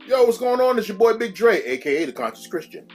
Yo, what's going on? It's your boy Big Dre, aka The Conscious Christian.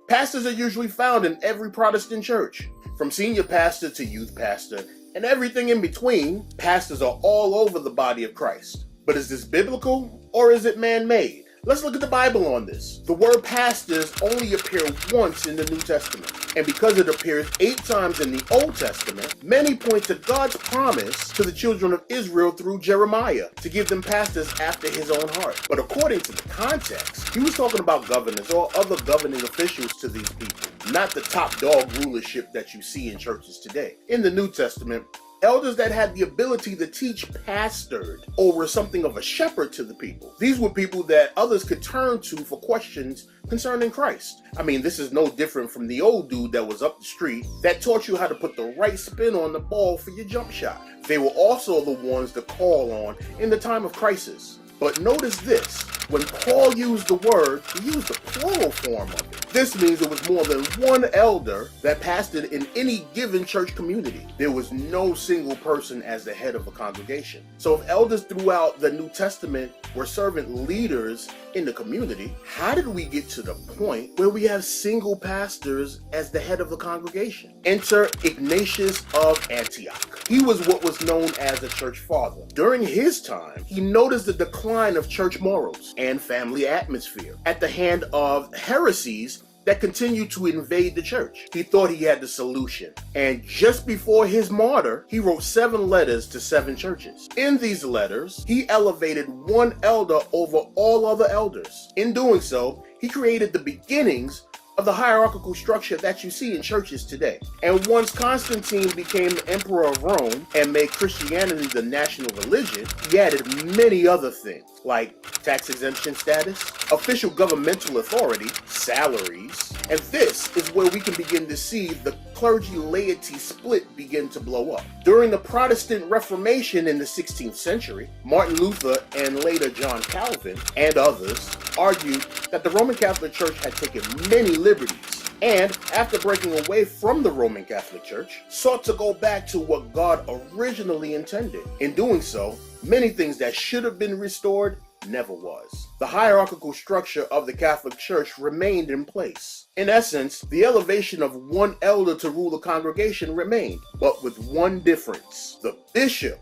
Pastors are usually found in every Protestant church. From senior pastor to youth pastor, and everything in between, pastors are all over the body of Christ. But is this biblical, or is it man-made? Let's look at the Bible on this. The word pastors only appear once in the New Testament. And because it appears 8 times in the Old Testament, many point to God's promise to the children of Israel through Jeremiah to give them pastors after his own heart. But according to the context, he was talking about governors or other governing officials to these people, not the top dog rulership that you see in churches today. In the New Testament, elders that had the ability to teach pastored or were something of a shepherd to the people. These were people that others could turn to for questions concerning Christ. I mean, this is no different from the old dude that was up the street that taught you how to put the right spin on the ball for your jump shot. They were also the ones to call on in the time of crisis. But notice this, when Paul used the word, he used the plural form of it. This means it was more than one elder that pastored in any given church community. There was no single person as the head of a congregation. So if elders throughout the New Testament were servant leaders in the community, how did we get to the point where we have single pastors as the head of the congregation? Enter Ignatius of Antioch. He was what was known as a church father. During his time, he noticed the decline of church morals and family atmosphere at the hand of heresies that continued to invade the church. He thought he had the solution. And just before his martyr, he wrote 7 letters to 7 churches. In these letters, he elevated one elder over all other elders. In doing so, he created the beginnings of the hierarchical structure that you see in churches today. And once Constantine became the emperor of Rome and made Christianity the national religion, he added many other things like tax exemption status, official governmental authority, salaries, and this is where we can begin to see the clergy-laity split begin to blow up. During the Protestant Reformation in the 16th century, Martin Luther and later John Calvin and others argued that the Roman Catholic Church had taken many liberties, and after breaking away from the Roman Catholic Church, sought to go back to what God originally intended. In doing so, many things that should have been restored never was. The hierarchical structure of the Catholic Church remained in place. In essence, the elevation of one elder to rule the congregation remained, but with one difference. The bishop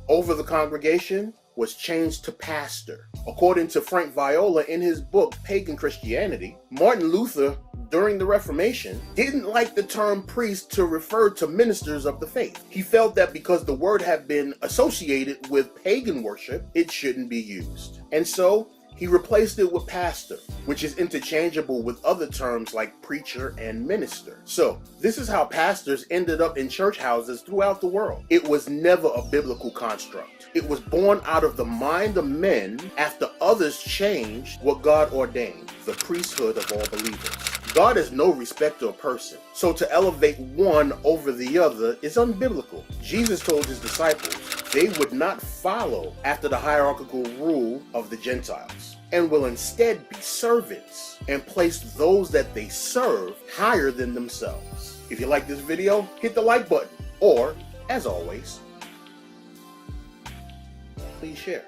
over the congregation was changed to pastor. According to Frank Viola in his book, Pagan Christianity, Martin Luther, during the Reformation, didn't like the term priest to refer to ministers of the faith. He felt that because the word had been associated with pagan worship, it shouldn't be used. And so, he replaced it with pastor, which is interchangeable with other terms like preacher and minister. So, this is how pastors ended up in church houses throughout the world. It was never a biblical construct. It was born out of the mind of men after others changed what God ordained, the priesthood of all believers. God is no respecter of person, so to elevate one over the other is unbiblical. Jesus told his disciples they would not follow after the hierarchical rule of the Gentiles, and will instead be servants and place those that they serve higher than themselves. If you like this video, hit the like button, or, as always, please share.